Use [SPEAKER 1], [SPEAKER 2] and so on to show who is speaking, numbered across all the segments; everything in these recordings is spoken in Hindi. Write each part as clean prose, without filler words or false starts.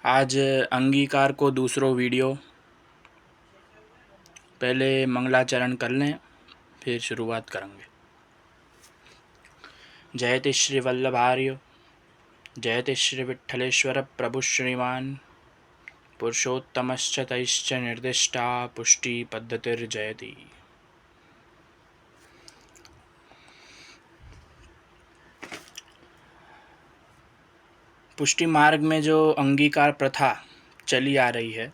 [SPEAKER 1] आज अंगीकार को दूसरो वीडियो। पहले मंगलाचरण कर लें, फिर शुरुआत करेंगे। जयति श्री वल्लभार्य, जयति श्री विठ्ठलेश्वर प्रभु श्रीमान, पुरुषोत्तमश्च तैश्च निर्दिष्टा पुष्टि पद्धतिर्जयति। पुष्टि मार्ग में जो अंगीकार प्रथा चली आ रही है,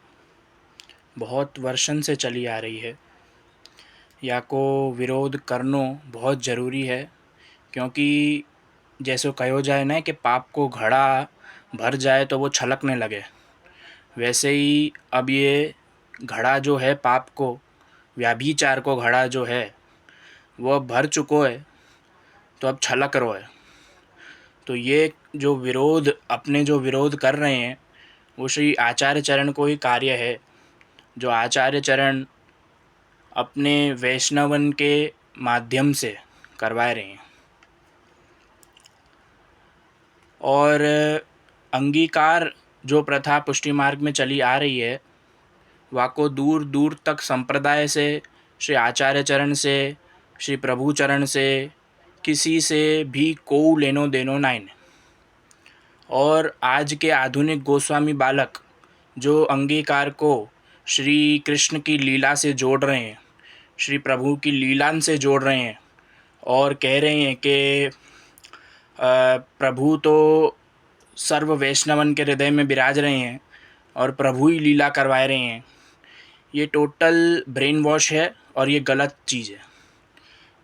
[SPEAKER 1] बहुत वर्षन से चली आ रही है, या को विरोध करनो बहुत ज़रूरी है। क्योंकि जैसे कहो जाए ना कि पाप को घड़ा भर जाए तो वो छलकने लगे, वैसे ही अब ये घड़ा जो है पाप को, व्याभिचार को घड़ा जो है वो भर चुको है, तो अब छलक रो है। तो ये जो विरोध अपने जो विरोध कर रहे हैं वो श्री आचार्य चरण को ही कार्य है। जो आचार्य चरण अपने वैष्णवन के माध्यम से करवा रहे हैं। और अंगीकार जो प्रथा पुष्टि मार्ग में चली आ रही है, वाको दूर दूर तक संप्रदाय से, श्री आचार्य चरण से, श्री प्रभु चरण से किसी से भी को लेनो देनो नहीं। और आज के आधुनिक गोस्वामी बालक जो अंगीकार को श्री कृष्ण की लीला से जोड़ रहे हैं, श्री प्रभु की लीलान से जोड़ रहे हैं और कह रहे हैं कि प्रभु तो सर्व वैष्णवन के हृदय में विराज रहे हैं और प्रभु ही लीला करवा रहे हैं, ये टोटल ब्रेन वॉश है और ये गलत चीज़ है।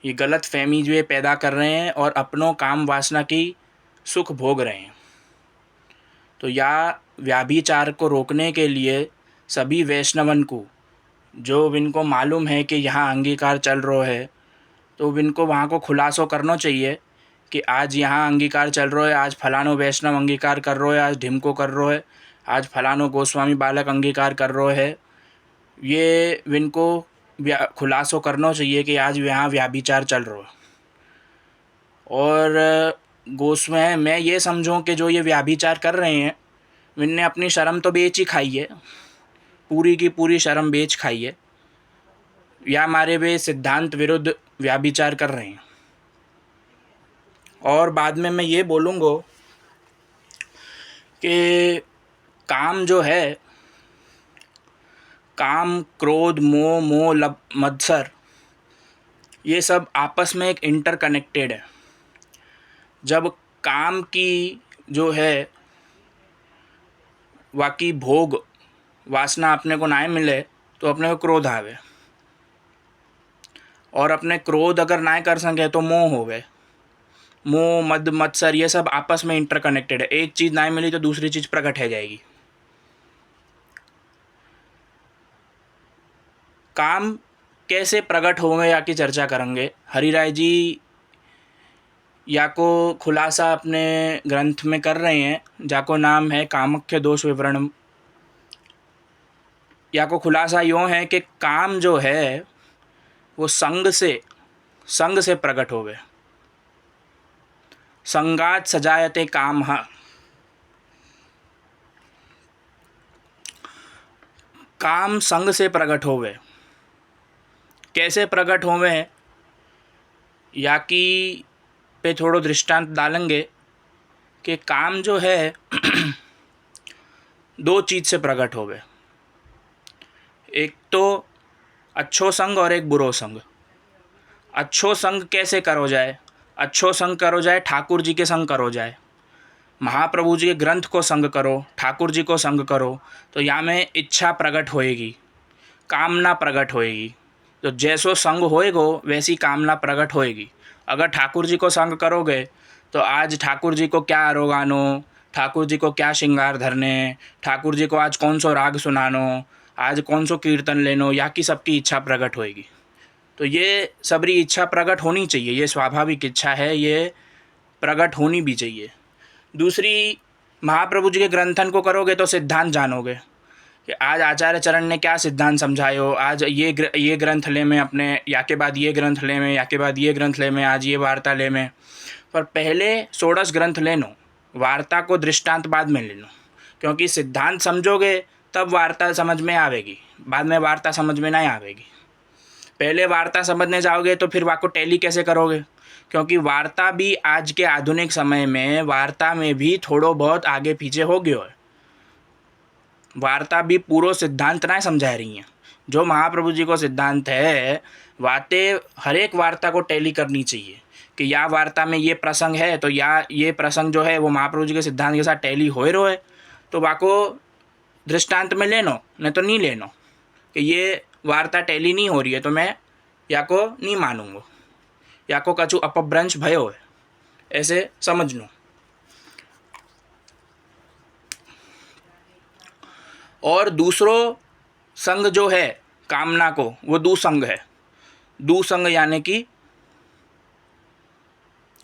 [SPEAKER 1] ये गलत फहमी जो ये पैदा कर रहे हैं और अपनों काम वासना की सुख भोग रहे हैं। तो या व्याभिचार को रोकने के लिए सभी वैष्णवन को, जो इनको मालूम है कि यहाँ अंगीकार चल रहा है, तो इनको वहाँ को खुलासो करना चाहिए कि आज यहाँ अंगीकार चल रहा है, आज फलानो वैष्णव अंगीकार कर रहा है, आज ढिमको कर रहा है, आज फलानो गोस्वामी बालक अंगीकार कर रहा है। ये इनको खुलासो करना चाहिए कि आज यहाँ व्याभिचार चल रहा है। और गोस्वामी मैं ये समझूं कि जो ये व्याभिचार कर रहे हैं, इनने अपनी शर्म तो बेच ही खाई है, पूरी की पूरी शर्म बेच खाई है, या हमारे वे सिद्धांत विरुद्ध व्याभिचार कर रहे हैं। और बाद में मैं ये बोलूँगा कि काम जो है, काम क्रोध मोह मोह मत्सर, ये सब आपस में एक इंटरकनेक्टेड है। जब काम की जो है वाकई भोग वासना अपने को ना मिले तो अपने को क्रोध आवे, और अपने क्रोध अगर ना कर सके तो मोह हो गए। मोह मद मत्सर ये सब आपस में इंटरकनेक्टेड है। एक चीज़ ना मिली तो दूसरी चीज़ प्रकट हो जाएगी। काम कैसे प्रकट होंगे या की चर्चा करेंगे। हरिराय जी या को खुलासा अपने ग्रंथ में कर रहे हैं, जाको नाम है कामख्य दोष विवरणम। या को खुलासा यूँ है कि काम जो है वो संग से प्रकट हो गए। संगात सजायते काम। काम संग से प्रकट हो गए। कैसे प्रकट हो गए या कि पे थोड़ो दृष्टांत डालेंगे कि काम जो है दो चीज़ से प्रकट हो गए। एक तो अच्छो संग और एक बुरो संग। अच्छो संग कैसे करो जाए? अच्छो संग करो जाए ठाकुर जी के संग करो जाए, महाप्रभु जी के ग्रंथ को संग करो, ठाकुर जी को संग करो, तो यहाँ में इच्छा प्रकट होएगी, कामना प्रकट होएगी। तो जैसो संग होएगो वैसी कामना प्रकट होएगी। अगर ठाकुर जी को संग करोगे तो आज ठाकुर जी को क्या आरोगानो, ठाकुर जी को क्या श्रृंगार धरने, ठाकुर जी को आज कौन सो राग सुनानो, आज कौन सो कीर्तन लेनो, या की सबकी इच्छा प्रकट होएगी। तो ये सबरी इच्छा प्रकट होनी चाहिए, ये स्वाभाविक इच्छा है, ये प्रकट होनी भी चाहिए। दूसरी, महाप्रभु जी के ग्रंथन को करोगे तो सिद्धांत जानोगे कि आज आचार्य चरण ने क्या सिद्धांत समझायो, आज ये ग्रंथ ले में अपने, या के बाद ये ग्रंथ ले में, या के बाद ये ग्रंथ ले में, आज ये वार्ता ले में। पर पहले 16 ग्रंथ लेनो, वार्ता को दृष्टांत बाद में लेनो। क्योंकि सिद्धांत समझोगे तब वार्ता समझ में आवेगी, बाद में वार्ता समझ में नहीं आवेगी। पहले वार्ता समझने जाओगे तो फिर वाको टैली कैसे करोगे, क्योंकि वार्ता भी आज के आधुनिक समय में वार्ता में भी थोड़ो बहुत आगे पीछे हो गयो है। वार्ता भी पूरा सिद्धांत ना समझा रही हैं। जो महाप्रभु जी को सिद्धांत है, बातें हर एक वार्ता को टैली करनी चाहिए कि या वार्ता में ये प्रसंग है तो या ये प्रसंग जो है वो महाप्रभु जी के सिद्धांत के साथ टैली होए रहो है, तो वाको दृष्टांत में लेनो, नहीं तो नहीं लेनो कि ये वार्ता टैली नहीं हो रही है तो मैं या को नहीं मानूंगा, या को कछु अपभ्रंश भयो है, ऐसे समझ लो। और दूसरो संग जो है कामना को, वो दुसंग है। दुसंग यानी कि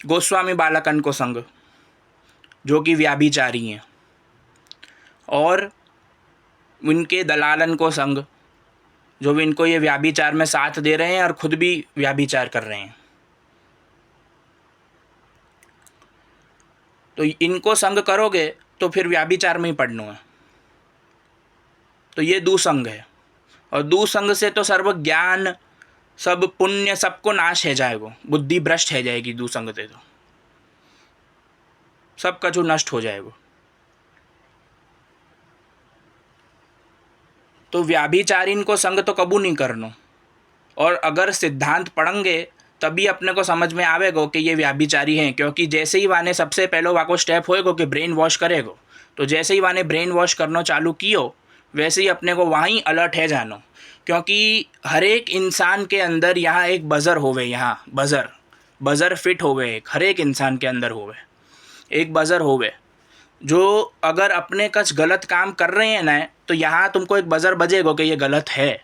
[SPEAKER 1] गोस्वामी बालकन को संग, जो कि व्याभिचारी हैं, और उनके दलालन को संग, जो भी इनको ये व्याभिचार में साथ दे रहे हैं और खुद भी व्याभिचार कर रहे हैं। तो इनको संग करोगे तो फिर व्याभिचार में ही पड़ना है। तो ये दुसंग है, और दुसंग से तो सर्व ज्ञान, सब पुण्य, सबको नाश है जाएगा, बुद्धि भ्रष्ट है जाएगी। दुसंग से तो सब कछु नष्ट हो जाएगा। तो व्याभिचारीन को संग तो कबू नहीं करनो, और अगर सिद्धांत पढ़ेंगे तभी अपने को समझ में आवेगो कि ये व्याभिचारी हैं, क्योंकि जैसे ही वाने सबसे पहले वाको स्टेप होएगो कि ब्रेन वॉश करेगो, तो जैसे ही वाने ब्रेन वॉश करना चालू कियो वैसे ही अपने को वहीं अलर्ट है जानो, क्योंकि हर एक इंसान के अंदर यहाँ एक बज़र होवे, यहाँ बज़र फिट होवे, एक हर एक इंसान के अंदर होवे एक बज़र होवे, जो अगर अपने कुछ गलत काम कर रहे हैं ना तो यहाँ तुमको एक बज़र बजेगो कि ये गलत है।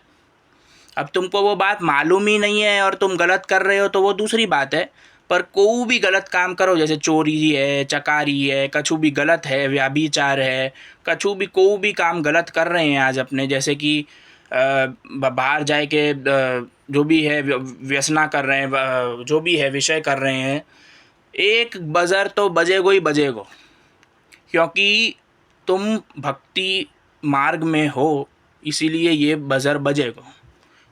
[SPEAKER 1] अब तुमको वो बात मालूम ही नहीं है और तुम गलत कर रहे हो तो वो दूसरी बात है, पर कोई भी गलत काम करो, जैसे चोरी है, चकारी है, कछु भी गलत है, व्याभिचार है, कछु भी कोई भी काम गलत कर रहे हैं आज अपने, जैसे कि बाहर जाए के जो भी है व्यसना कर रहे हैं, जो भी है विषय कर रहे हैं, एक बज़र तो बजेगो ही बजेगो, क्योंकि तुम भक्ति मार्ग में हो, इसीलिए ये बज़र बजेगो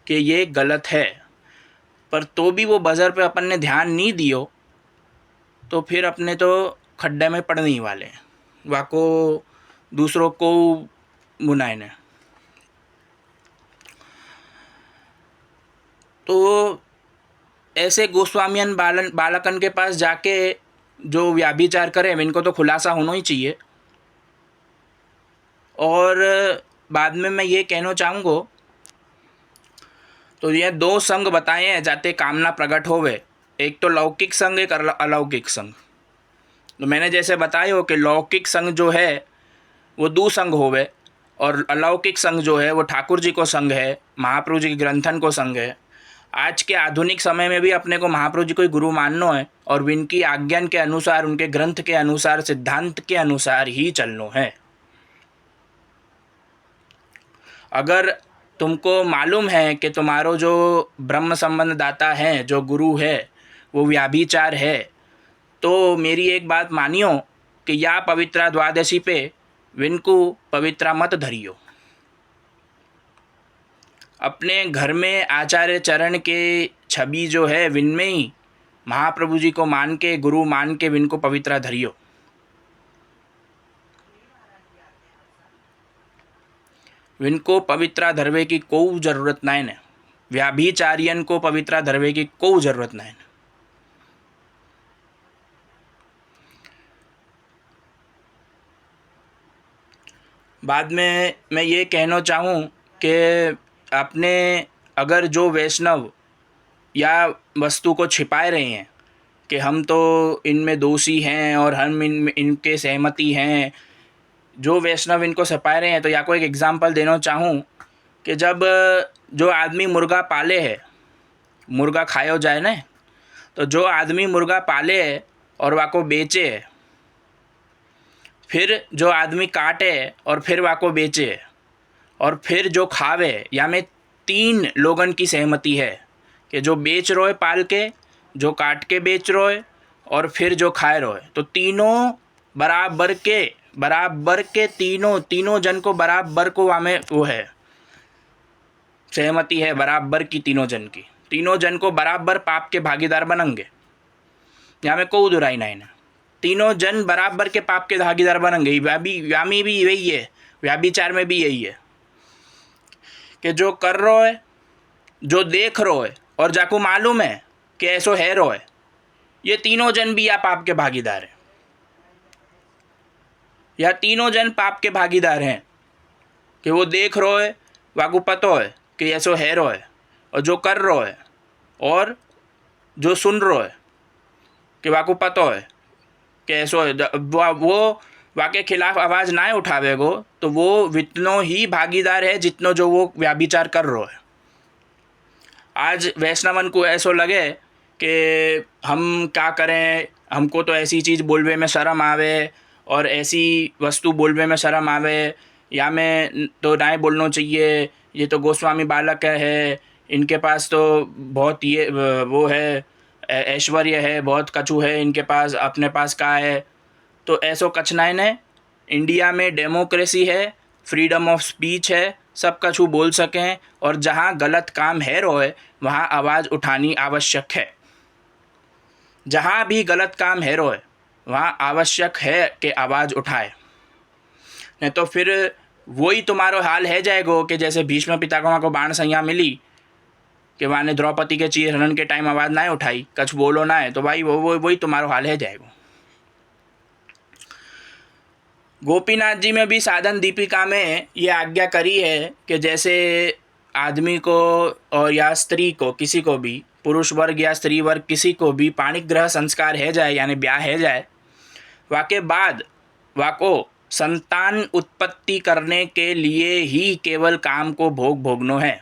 [SPEAKER 1] कि ये गलत है। पर तो भी वो बज़र पे अपन ने ध्यान नहीं दियो तो फिर अपने तो खड्डे में पड़ने ही वाले हैं, वाको दूसरों को बुनाए ने। तो ऐसे गोस्वामियन बालकन के पास जाके जो व्याभिचार करें इनको तो खुलासा होना ही चाहिए। और बाद में मैं ये कहना चाहूँगा, तो ये दो संग बताए हैं जाते कामना प्रकट होवे, एक तो लौकिक संग, एक अलौकिक संग। तो मैंने जैसे बताया हो कि लौकिक संग जो है वो दुसंग होवे, और अलौकिक संग जो है वो ठाकुर जी को संग है, महाप्रभु जी के ग्रंथन को संग है। आज के आधुनिक समय में भी अपने को महाप्रभु जी को गुरु मानना है और इनकी आज्ञा के अनुसार, उनके ग्रंथ के अनुसार, सिद्धांत के अनुसार ही चलना है। अगर तुमको मालूम है कि तुम्हारो जो ब्रह्म संबंध दाता है, जो गुरु है, वो व्याभिचार है, तो मेरी एक बात मानियो कि या पवित्रा द्वादशी पे विनको पवित्रा मत धरियो। अपने घर में आचार्य चरण के छवि जो है विन में ही महाप्रभु जी को मान के, गुरु मान के विनको पवित्रा धरियो। विनको पवित्रा धरवे की कोई ज़रूरत नहीं है, व्याभिचारियन को पवित्रा धरवे की कोई ज़रूरत नहीं है। बाद में मैं ये कहना चाहूँ कि अपने अगर जो वैष्णव या वस्तु को छिपाए रहे हैं कि हम तो इनमें दोषी हैं और हम इनके सहमति हैं, जो वैष्णव इनको छिपाए रहे हैं, तो या को एक एग्ज़ाम्पल देना चाहूँ कि जब जो आदमी मुर्गा पाले है, मुर्गा खायो जाए ना, तो जो आदमी मुर्गा पाले है और वाको बेचे है, फिर जो आदमी काटे और फिर वाको बेचे, और फिर जो खावे, या में 3 लोगन की सहमति है कि जो बेच रहे पाल के, जो काट के बेच रहे और फिर जो खाए रहे, तो तीनों बराबर के तीनों जन को बराबर को हमें वो है सहमति है बराबर की, तीनों जन को बराबर पाप के भागीदार बनेंगे। यहाँ में को दुराई नहीं ना, तीनों जन बराबर के पाप के भागीदार बनेंगे। व्यामी भी यही है, व्याभिचार में भी यही है कि जो कर रहो है, जो देख रहो है और जाको मालूम है कि ऐसो है रो है, ये तीनों जन भी या पाप के भागीदार हैं, या तीनों जन पाप के भागीदार हैं। कि वो देख रहो है, वाको पतो है कि ऐसो है रो है, और जो कर रहो है और जो सुन रहो है कि वाको पतो है कि ऐसो है, वो वाके खिलाफ आवाज़ ना उठावेगो तो वो वितनो ही भागीदार है जितनो जो वो व्याभिचार कर रहो है। आज वैष्णवन को ऐसो लगे कि हम क्या करें, हमको तो ऐसी चीज़ बोलने में शर्म आवे और ऐसी वस्तु बोलने में शर्म आवे, या में तो ना बोलना चाहिए, ये तो गोस्वामी बालक है, इनके पास तो बहुत ये वो है ऐश्वर्य है, बहुत कछु है इनके पास, अपने पास क्या है। तो ऐसो कछनाए ने इंडिया में डेमोक्रेसी है, फ्रीडम ऑफ स्पीच है, सब कछु बोल सकें, और जहाँ गलत काम है रोए वहाँ आवाज़ उठानी आवश्यक है। जहाँ भी गलत काम है रोए वहाँ आवश्यक है कि आवाज़ उठाए, नहीं तो फिर वही तुम्हारो हाल है जाएगो कि जैसे भीष्म पितामह को बाण संज्ञा मिली कि वहाँ ने द्रौपदी के चीर हरण के टाइम आवाज़ ना उठाई, कुछ बोलो ना है, तो भाई वही तुम्हारो हाल है जाएगो। गोपीनाथ जी में भी साधन दीपिका में ये आज्ञा करी है कि जैसे आदमी को और या स्त्री को, किसी को भी, पुरुष वर्ग या स्त्री वर्ग किसी को भी पाणिग्रह संस्कार है जाए यानी ब्याह है जाए, वाके बाद वाको संतान उत्पत्ति करने के लिए ही केवल काम को भोगनो है,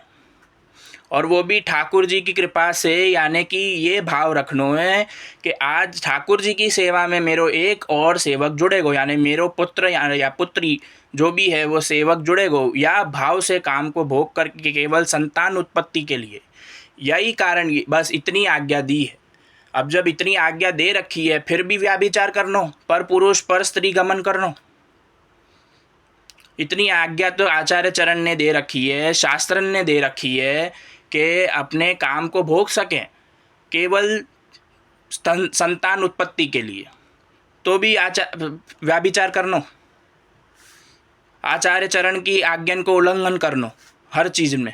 [SPEAKER 1] और वो भी ठाकुर जी की कृपा से, यानी कि ये भाव रखनो है कि आज ठाकुर जी की सेवा में मेरो एक और सेवक जुड़ेगो, यानी मेरो पुत्र या पुत्री जो भी है वो सेवक जुड़ेगो, या भाव से काम को भोग करके केवल संतान उत्पत्ति के लिए। यही कारण बस इतनी आज्ञा दी है। अब जब इतनी आज्ञा दे रखी है फिर भी व्याभिचार करनो, पर पुरुष पर स्त्री गमन करनो, इतनी आज्ञा तो आचार्य चरण ने दे रखी है, शास्त्र ने दे रखी है कि अपने काम को भोग सकें केवल संतान उत्पत्ति के लिए, तो भी व्याभिचार करनो, आचार्य चरण की आज्ञा को उल्लंघन करनो हर चीज़ में।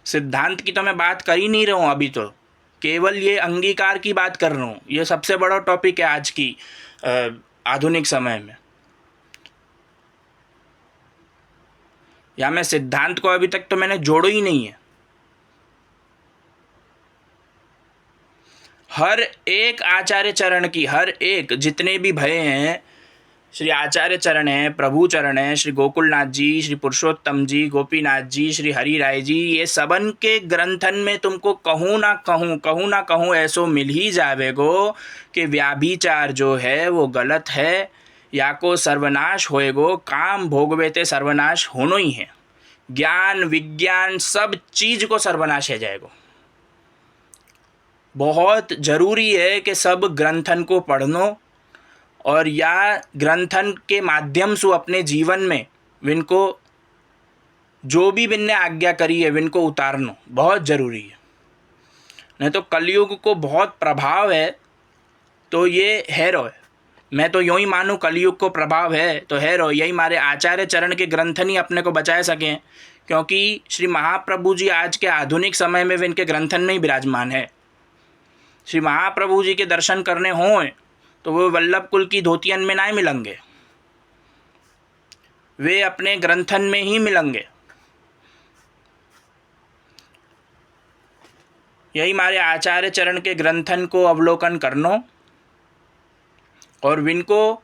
[SPEAKER 1] सिद्धांत की तो मैं बात कर ही नहीं रहा हूँ अभी, तो केवल ये अंगीकार की बात कर रहा हूँ। ये सबसे बड़ा टॉपिक है आज की आधुनिक समय में। या मैं सिद्धांत को अभी तक तो मैंने जोड़ो ही नहीं है। हर एक आचार्य चरण की, हर एक जितने भी भय हैं, श्री आचार्य चरण है, प्रभु चरण है, श्री गोकुलनाथ जी, श्री पुरुषोत्तम जी, गोपीनाथ जी, श्री हरि राय जी, ये सबन के ग्रंथन में तुमको कहूँ ना कहूँ ऐसो मिल ही जावेगो कि व्याभिचार जो है वो गलत है, या को सर्वनाश होएगो, काम भोगवे ते सर्वनाश होनो ही है। ज्ञान विज्ञान सब चीज़ को सर्वनाश है जाएगो। बहुत ज़रूरी है कि सब ग्रंथन को पढ़नो, और या ग्रंथन के माध्यम से अपने जीवन में विनको जो भी विनने आज्ञा करी है विनको उतारनो बहुत ज़रूरी है। नहीं तो कलयुग को बहुत प्रभाव है, तो ये है रो। मैं तो यूँ ही मानूँ कलयुग को प्रभाव है तो है रो, यही हमारे आचार्य चरण के ग्रंथन ही अपने को बचाए सकें, क्योंकि श्री महाप्रभु जी आज के आधुनिक समय में इनके ग्रंथन में ही विराजमान है। श्री महाप्रभु जी के दर्शन करने हों तो वो वल्लभ कुल की धोतियन में ना मिलेंगे, वे अपने ग्रंथन में ही मिलेंगे। यही हमारे आचार्य चरण के ग्रंथन को अवलोकन करनो, और विनको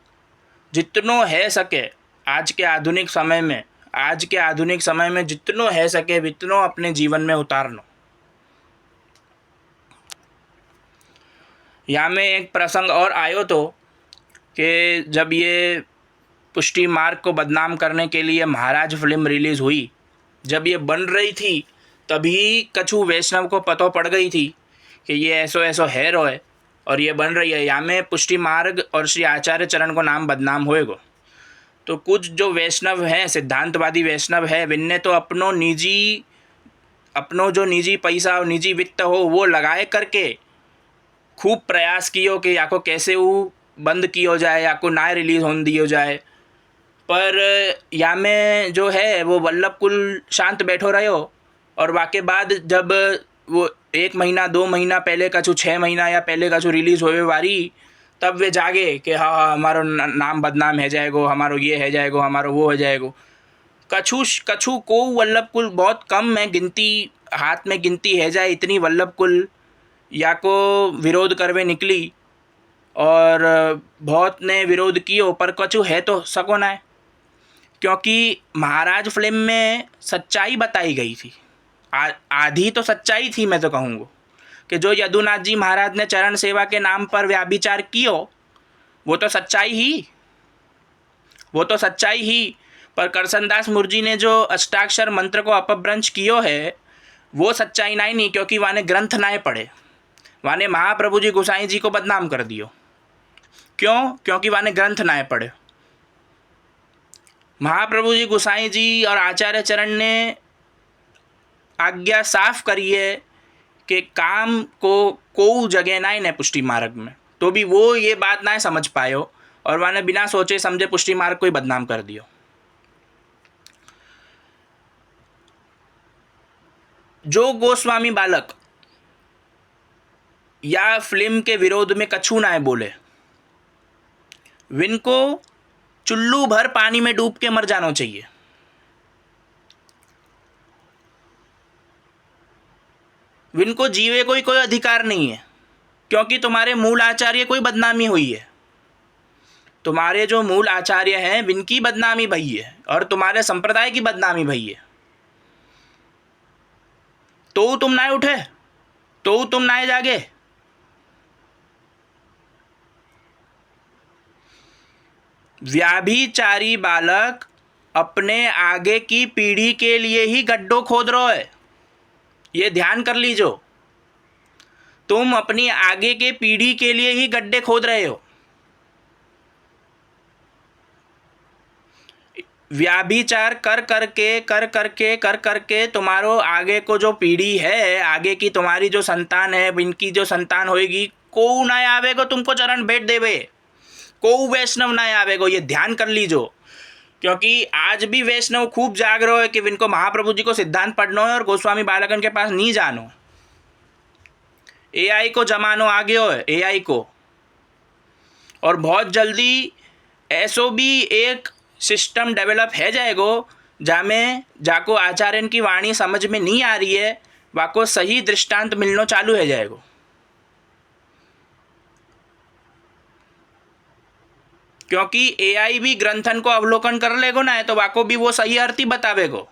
[SPEAKER 1] जितनो है सके आज के आधुनिक समय में जितनो है सके वितनो अपने जीवन में उतारनो। यहाँ में एक प्रसंग और आयो तो कि जब ये पुष्टि मार्ग को बदनाम करने के लिए महाराज फिल्म रिलीज़ हुई, जब ये बन रही थी तभी कछु वैष्णव को पतो पड़ गई थी कि ये ऐसो है रोए, और ये बन रही है, या में पुष्टि मार्ग और श्री आचार्य चरण को नाम बदनाम होएगो। तो कुछ जो वैष्णव हैं, सिद्धांतवादी वैष्णव है, विनने तो अपनो जो निजी पैसा और निजी वित्त हो वो लगाए करके खूब प्रयास कियो कि या को कैसे वो बंद कियो जाए, या को ना रिलीज़ होने दियो जाए। पर या में जो है वो वल्लभ कुल शांत बैठो रहो, और वाके बाद जब वो 1 महीना 2 महीना पहले का छू 6 महीना या पहले का छू रिलीज़ होवे वारी, तब वे जागे कि हाँ हाँ हमारो नाम बदनाम है जाएगो, हमारो ये है जाएगो, हमारो वो हो जाएगो। कछु कछु को वल्लभ कुल बहुत कम में गिनती, हाथ में गिनती है जाए इतनी वल्लभ कुल या को विरोध करवे निकली, और बहुत ने विरोध कियो, पर कछु है तो सको ना है। क्योंकि महाराज फिल्म में सच्चाई बताई गई थी, आधी तो सच्चाई थी। मैं तो कहूँगा कि जो यदुनाथ जी महाराज ने चरण सेवा के नाम पर व्याभिचार कियो वो तो सच्चाई ही। पर करसनदास मुर्जी ने जो अष्टाक्षर मंत्र को अपभ्रंश कियो है वो सच्चाई नहीं, क्योंकि वाने ग्रंथ ना पढ़े, वाने महाप्रभु जी गोसाई जी को बदनाम कर दियो। क्यों? क्योंकि वाने ग्रंथ ना पढ़े। महाप्रभु जी गोसाई जी और आचार्य चरण ने आज्ञा साफ करी है कि काम को जगह ना ने पुष्टि मार्ग में, तो भी वो ये बात ना समझ पायो और वाने बिना सोचे समझे पुष्टि मार्ग को ही बदनाम कर दियो। जो गोस्वामी बालक या फिल्म के विरोध में कछु ना बोले, विनको चुल्लू भर पानी में डूब के मर जाना चाहिए। विनको जीवे कोई अधिकार नहीं है, क्योंकि तुम्हारे मूल आचार्य कोई बदनामी हुई है। तुम्हारे जो मूल आचार्य हैं विनकी बदनामी भई है और तुम्हारे संप्रदाय की बदनामी भई है। तो तुम ना उठे, तो तुम ना जागे। व्याभिचारी बालक अपने आगे की पीढ़ी के लिए ही गड्ढो खोद रहे है, ये ध्यान कर लीजो। तुम अपनी आगे के पीढ़ी के लिए ही गड्ढे खोद रहे हो। व्याभिचार कर करके तुम्हारो आगे को जो पीढ़ी है, आगे की तुम्हारी जो संतान है, इनकी जो संतान होएगी, को ना आवेगो तुमको चरण भेंट देवे, को वैष्णव ना आवेगो, ये ध्यान कर लीजो। क्योंकि आज भी वैष्णव खूब जाग रहे हो कि इनको महाप्रभु जी को सिद्धांत पढ़ना है और गोस्वामी बालकन के पास नहीं जानो। एआई को जमानो आ गयो है, एआई को, और बहुत जल्दी ऐसो भी एक सिस्टम डेवलप है जाएगो जाको आचार्यन की वाणी समझ में नहीं आ रही है, वाको सही दृष्टांत मिलनो चालू है जाएगो। क्योंकि एआई भी ग्रंथन को अवलोकन कर लेगो ना है, तो वाको भी वो सही अर्थ ही बतावेगो,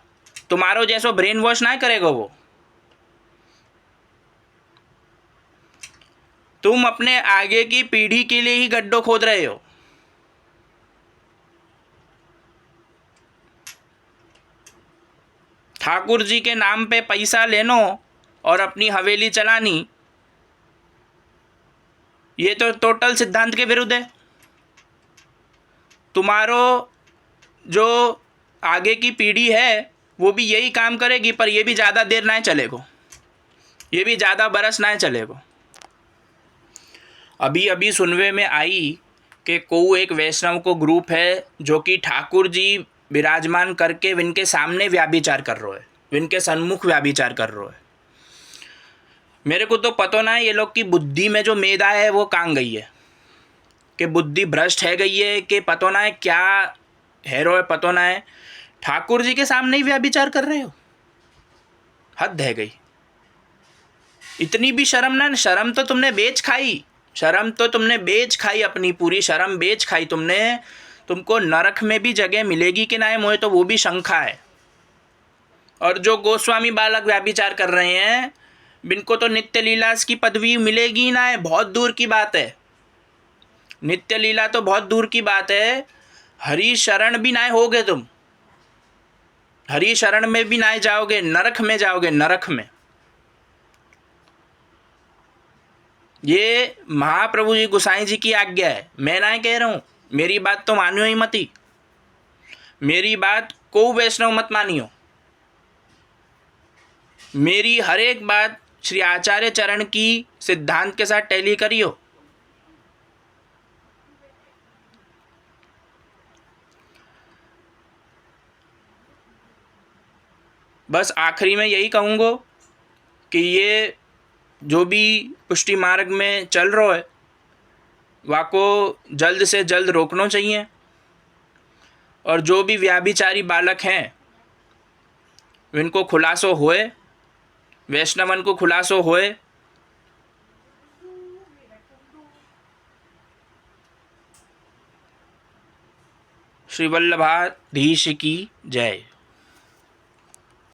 [SPEAKER 1] तुम्हारो जैसो ब्रेन वॉश ना करेगो वो। तुम अपने आगे की पीढ़ी के लिए ही गड्ढो खोद रहे हो। ठाकुर जी के नाम पे पैसा लेनो और अपनी हवेली चलानी, ये तो टोटल सिद्धांत के विरुद्ध है। तुम्हारो जो आगे की पीढ़ी है वो भी यही काम करेगी, पर ये भी ज़्यादा देर ना चलेगो, ये भी ज़्यादा बरस ना चलेगो। अभी अभी सुनवे में आई कि को एक वैष्णव को ग्रुप है जो कि ठाकुर जी विराजमान करके इनके सामने व्याभिचार कर रहे है, इनके सन्मुख व्याभिचार कर रहे है। मेरे को तो पता ना है ये लोग की बुद्धि में जो मेदा है वो कहाँ गई है, कि बुद्धि भ्रष्ट है गई है कि पता ना है क्या है रो है, पता ना है। ठाकुर जी के सामने ही व्याभिचार कर रहे हो, हद है गई। इतनी भी शर्म ना, शर्म तो तुमने बेच खाई, शर्म तो तुमने बेच खाई, अपनी पूरी शर्म बेच खाई तुमने। तुमको नरक में भी जगह मिलेगी कि ना, मुझे तो वो भी शंका है। और जो गोस्वामी बालक व्याभिचार कर रहे हैं इनको तो नित्य लीला की पदवी मिलेगी ना, है बहुत दूर की बात है। नित्य लीला तो बहुत दूर की बात है, हरि शरण भी ना होगे तुम, हरि शरण में भी ना जाओगे, नरक में जाओगे, नरक में। ये महाप्रभु जी गोसाई जी की आज्ञा है, मैं ना कह रहा हूँ। मेरी बात तो मानियो ही मत ही, मेरी बात को वैष्णव मत मानियो, मेरी हर एक बात श्री आचार्य चरण की सिद्धांत के साथ टैली करियो। बस आखिरी में यही कहूँगा कि ये जो भी पुष्टि मार्ग में चल रहा है वाको जल्द से जल्द रोकना चाहिए, और जो भी व्याभिचारी बालक हैं इनको खुलासो होए, वैष्णवन को खुलासो होए। श्री वल्लभाधीश की जय।